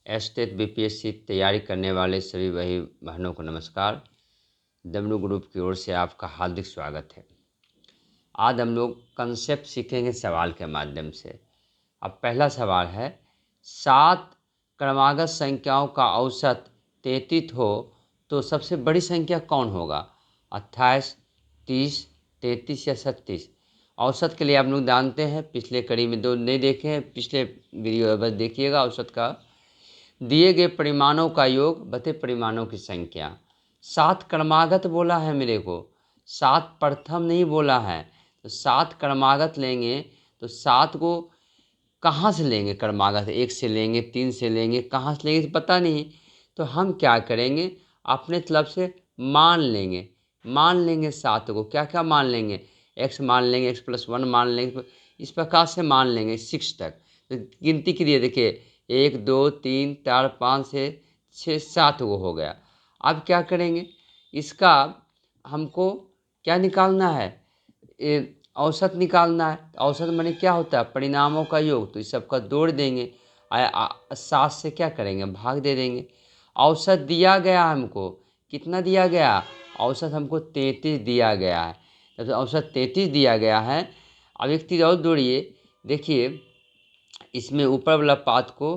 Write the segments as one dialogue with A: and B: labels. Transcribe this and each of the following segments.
A: Estate BPSC तैयारी करने वाले सभी भाई बहनों को नमस्कार। डब्ल्यू ग्रुप की ओर से आपका हार्दिक स्वागत है। आज हम लोग कंसेप्ट सीखेंगे सवाल के माध्यम से। अब पहला सवाल है, 7 क्रमागत संख्याओं का औसत 33 हो तो सबसे बड़ी संख्या कौन होगा? 28, 30, 33 या 36? औसत के लिए आप लोग जानते हैं, पिछले कड़ी में दो नहीं देखे हैं, पिछले वीडियो बस देखिएगा। औसत का दिए गए परिमाणों का योग बते परिमाणों की संख्या। 7 क्रमागत बोला है मेरे को, 7 प्रथम नहीं बोला है। तो 7 क्रमागत लेंगे तो 7 को कहाँ से लेंगे? क्रमागत 1 से लेंगे, 3 से लेंगे, कहाँ से लेंगे पता नहीं। तो हम क्या करेंगे, अपने तरफ से मान लेंगे 7 को। क्या क्या मान लेंगे? x मान लेंगे, x+1 मान लेंगे, इस प्रकार से मान लेंगे 6 तक। तो गिनती के लिए देखिए 1 2 3 4 5 6 7 वो हो गया। अब क्या करेंगे, इसका हमको क्या निकालना है? औसत निकालना है। औसत माने क्या होता है? परिणामों का योग। तो इस सबका जोड़ देंगे, 7 से क्या करेंगे? भाग दे देंगे। औसत दिया गया हमको, कितना दिया गया? औसत हमको 33 दिया गया है। तो औसत 33 दिया गया है। अब एक चीज़ और जोड़िए, देखिए इसमें ऊपर वाला पात को,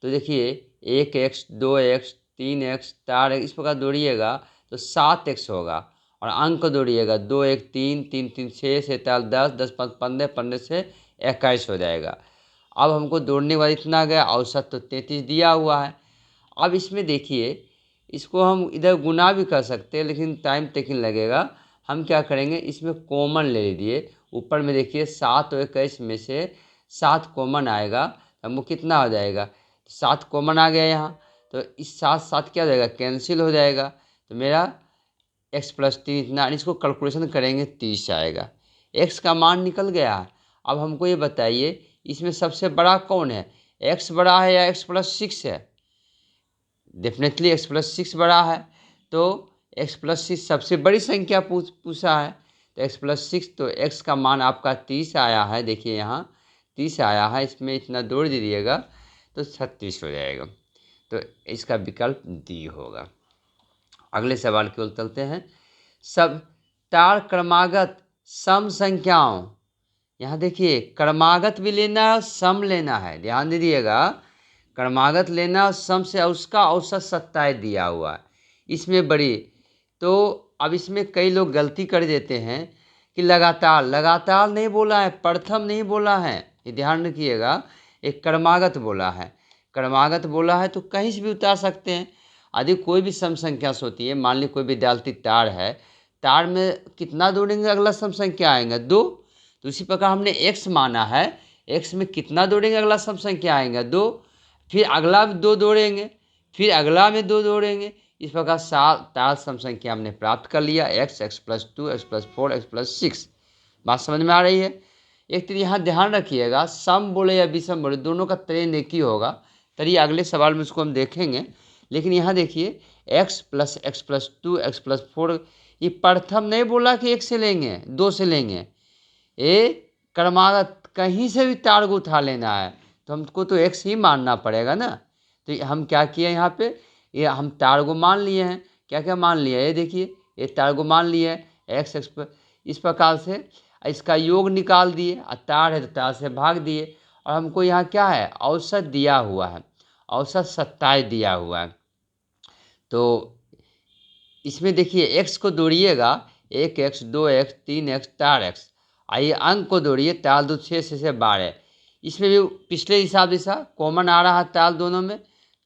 A: तो देखिए 1x 2x 3x 4x इस प्रकार जोड़िएगा तो 7x होगा। और अंक जोड़िएगा 2 1 3 3 3 6 7 8 10 10 5 15 15 से 21 हो जाएगा। अब हमको जोड़ने के बाद इतना गया, औसत तो 33 दिया हुआ है। अब इसमें देखिए, इसको हम इधर गुना भी कर सकते हैं लेकिन टाइम टेकिंग लगेगा। हम क्या करेंगे, इसमें कॉमन ले लीजिए। ऊपर में देखिए 7 और 21 में से 7 कॉमन आएगा, हमको कितना हो जाएगा? 7 कॉमन आ गया यहाँ, तो इस 7 क्या हो जाएगा? कैंसिल हो जाएगा। तो मेरा x+3 इतना, इसको कैलकुलेशन करेंगे 30 आएगा। x का मान निकल गया। अब हमको ये बताइए, इसमें सबसे बड़ा कौन है? x बड़ा है या x+6 है? डेफिनेटली x+6 बड़ा है। तो x+6 सबसे बड़ी संख्या पूछा है, तो x+6, तो x का मान आपका 30 आया है। देखिए यहाँ 30 आया है, इसमें इतना जोड़ दीजिएगा तो 36 हो जाएगा। तो इसका विकल्प डी होगा। अगले सवाल की ओर चलते हैं। सब 4 क्रमागत सम संख्याओं, यहाँ देखिए क्रमागत भी लेना है और सम लेना है, ध्यान दीजिएगा। क्रमागत लेना और सम से उसका औसत 27 दिया हुआ है, इसमें बड़ी। तो अब इसमें कई लोग गलती कर देते हैं कि लगातार नहीं बोला है, प्रथम नहीं बोला है, ये ध्यान रखिएगा। एक क्रमागत बोला है, क्रमागत बोला है तो कहीं से भी उतार सकते हैं। यदि कोई भी सम संख्या से होती है, मान ली कोई विद्यार्थी तार है, तार में कितना जोड़ेंगे अगला सम संख्या आएगा? 2। तो इसी प्रकार हमने x माना है, x में कितना जोड़ेंगे अगला सम संख्या आएगा? 2। फिर अगला भी 2 जोड़ेंगे, फिर अगला में 2 जोड़ेंगे। इस प्रकार 4 सम संख्या हमने प्राप्त कर लिया, x, x+2, x+4, x+6। बात समझ में आ रही है? एक तो यहाँ ध्यान रखिएगा, सम बोले या विषम बोले दोनों का ट्रेंड एक ही होगा। चलिए अगले सवाल में उसको हम देखेंगे। लेकिन यहाँ देखिए x + x+2 x+4, ये प्रथम नहीं बोला कि 1 से लेंगे 2 से लेंगे, ये क्रमागत कहीं से भी तार को उठा लेना है, तो हमको तो x ही मानना पड़ेगा ना। तो हम क्या किए यहाँ पे, ये हम तार को मान लिए हैं। क्या क्या मान लिया? ये देखिए ये तार को मान लिए हैं, x x इस प्रकार से इसका योग निकाल दिए, और तार है तो तार से भाग दिए। और हमको यहाँ क्या है? औसत दिया हुआ है, औसत 27 दिया हुआ है। तो इसमें देखिए x को जोड़िएगा, 1x 2x 3x 4x। आइए अंक को जोड़िए, ताल 2 6 से 12। इसमें भी पिछले हिसाब जैसा कॉमन आ रहा है, ताल दोनों में,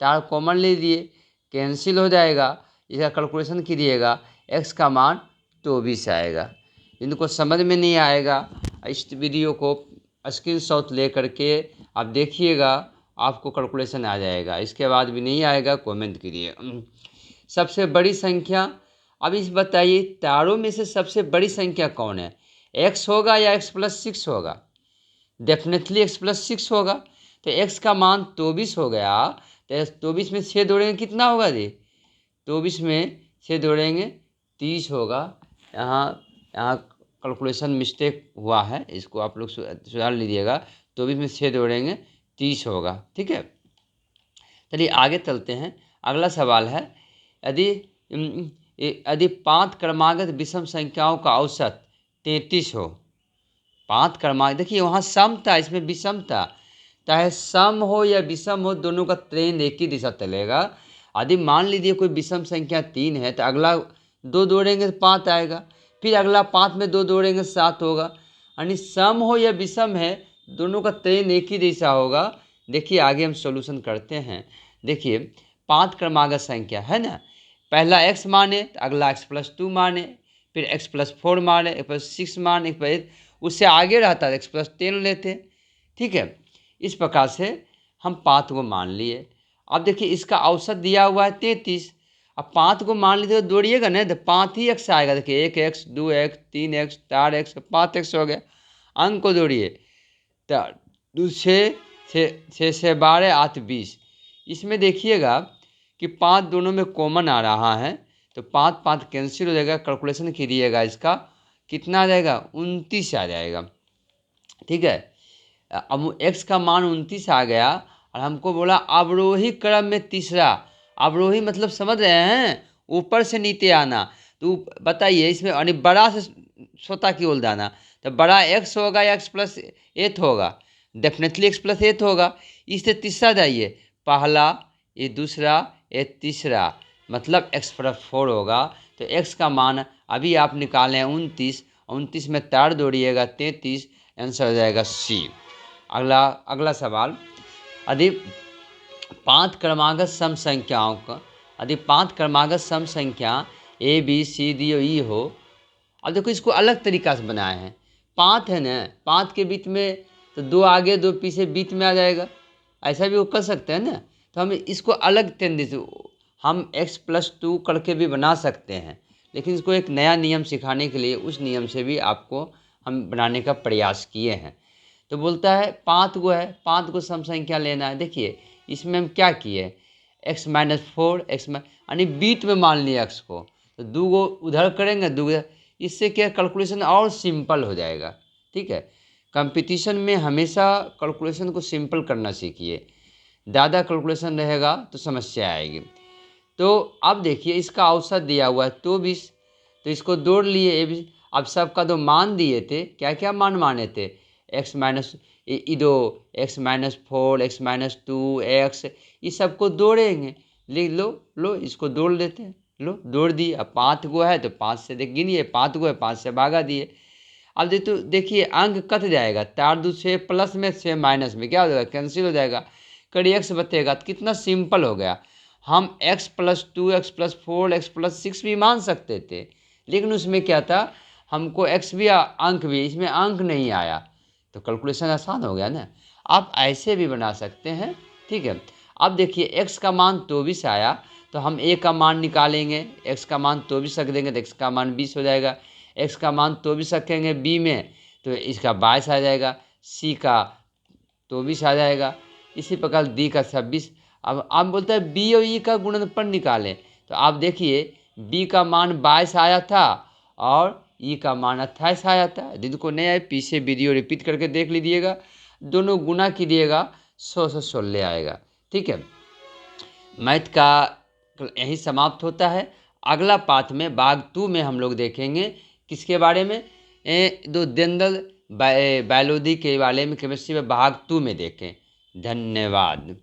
A: ताल कॉमन ले लिए, कैंसिल हो जाएगा। इसका कैलकुलेशन कीजिएगा, x का मान 24 आएगा। इनको समझ में नहीं आएगा, इस वीडियो को स्क्रीनशॉट ले करके आप देखिएगा, आपको कैलकुलेशन आ जाएगा। इसके बाद भी नहीं आएगा कमेंट कीजिए। सबसे बड़ी संख्या, अब इस बताइए तारों में से सबसे बड़ी संख्या कौन है? x होगा या x+6 होगा? डेफिनेटली x+6 होगा। तो x का मान 24 हो गया, तो 24 में 6 जोड़ेंगे कितना होगा जी? 24 में 6 जोड़ेंगे 30 होगा। यहाँ यहाँ कैलकुलेशन मिस्टेक हुआ है, इसको आप लोग सुधार लीजिएगा। 24 में 6 जोड़ेंगे 30 होगा, ठीक है। चलिए आगे चलते हैं। अगला सवाल है, यदि 5 क्रमागत विषम संख्याओं का औसत 33 हो, 5 क्रमागत, देखिए वहाँ सम था, इसमें विषम था, चाहे सम हो या विषम हो दोनों का ट्रेंड एक ही दिशा चलेगा। यदि मान लीजिए कोई विषम संख्या 3 है तो अगला 2 जोड़ेंगे तो 5 आएगा, फिर अगला 5 में 2 जोड़ेंगे 7 होगा। यानी सम हो या विषम है दोनों का ट्रेंड एक ही दिशा होगा। देखिए आगे हम सॉल्यूशन करते हैं। देखिए 5 क्रमागत संख्या है ना, पहला x माने तो अगला x+2 माने, फिर x+4 माने, x+6 माने, उससे आगे रहता है x+10 लेते, ठीक है। इस प्रकार से हम 5 को मान लिए। अब देखिए इसका औसत दिया हुआ है 33, अब 5 को मान लीजिए तो जोड़िएगा ना तो 5 ही x आएगा। देखिए 1x 2x 3x 4x 5x हो गया। अंक को जोड़िए तो 6 से 12 8 20। इसमें देखिएगा कि 5 दोनों में कॉमन आ रहा है तो 5 5 कैंसिल हो जाएगा। कैलकुलेशन कीजिएगा, इसका कितना आ जाएगा, 29 आ जाएगा, ठीक है। अब x का मान 29 आ गया और हमको बोला अवरोही क्रम में तीसरा। अवरोही मतलब समझ रहे हैं, ऊपर से नीचे आना। तो बताइए इसमें बड़ा से छोटा की ओर जाना, तो बड़ा x होगा या x+8 होगा, डेफिनेटली x+8 होगा। इससे तीसरा जाइए, पहला ये दूसरा ये तीसरा, मतलब x+4 होगा। तो x का मान अभी आप निकालें 29, 29 में 4 जोड़िएगा 33, आंसर हो जाएगा C। अगला सवाल, यदि 5 क्रमागत सम संख्याओं का, यदि 5 क्रमागत सम संख्या A B C D और E हो। अब देखो इसको अलग तरीका से बनाए हैं। 5 है ना, 5 के बीच में तो 2 आगे 2 पीछे बीच में आ जाएगा, ऐसा भी वो कर सकते हैं ना। तो हम इसको अलग तरीके से हम x+2 करके भी बना सकते हैं, लेकिन इसको एक नया नियम सिखाने के लिए उस नियम से भी आपको हम बनाने का प्रयास किए हैं। तो बोलता है 5 गो है, 5 गो सम संख्या लेना है। देखिए इसमें हम क्या किए, x-4 यानी बीच में मान लिया x को, तो 2 गो उधर करेंगे 2 गो, इससे क्या कैलकुलेशन और सिंपल हो जाएगा, ठीक है। कंपटीशन में हमेशा कैलकुलेशन को सिंपल करना सीखिए, ज़्यादा कैलकुलेशन रहेगा तो समस्या आएगी। तो अब देखिए इसका औसत दिया हुआ है 24, तो इसको जोड़ लिए। अब सबका तो मान दिए थे, क्या क्या मान माने थे, x-4 x-2 x, इस सबको जोड़ेंगे। लिख लो इसको जोड़ लेते हैं, लो जोड़ दिए। अब 5 गो है तो 5 से गिनिए, 5 गो है 5 से भागा दिए। अब देखिए अंक कट जाएगा, 4 2 6 प्लस में 6 माइनस में क्या हो जाएगा, कैंसिल हो जाएगा, कड़ी x बचेगा। तो कितना सिंपल हो गया। हम x+2 x+4 x+6 भी मान सकते थे, लेकिन उसमें क्या था, हमको x भी अंक भी, इसमें अंक नहीं आया, तो कैलकुलेशन आसान हो गया ना। आप ऐसे भी बना सकते हैं, ठीक है। अब देखिए x का मान 24 आया तो हम a का मान निकालेंगे, x का मान 24 रख देंगे तो x का मान 20 हो जाएगा। x का मान 24 रखेंगे b में तो इसका 22 आ जाएगा, c का 24 आ जाएगा, इसी प्रकार d का 26। अब आप बोलते हैं b और e का गुणनफल निकालें, तो आप देखिए b का मान 22 आया था और e का मान 28 आया था। जिनको नहीं आए पीछे वीडियो रिपीट करके देख लीजिएगा, दोनों गुना कीजिएगा 100 से 16 आएगा, ठीक है। मैथ का यही समाप्त होता है। अगला पाठ में भाग 2 में हम लोग देखेंगे किसके बारे में, दो जनरल बायोलॉजी के बारे में, केमिस्ट्री में भाग 2 में देखें। धन्यवाद।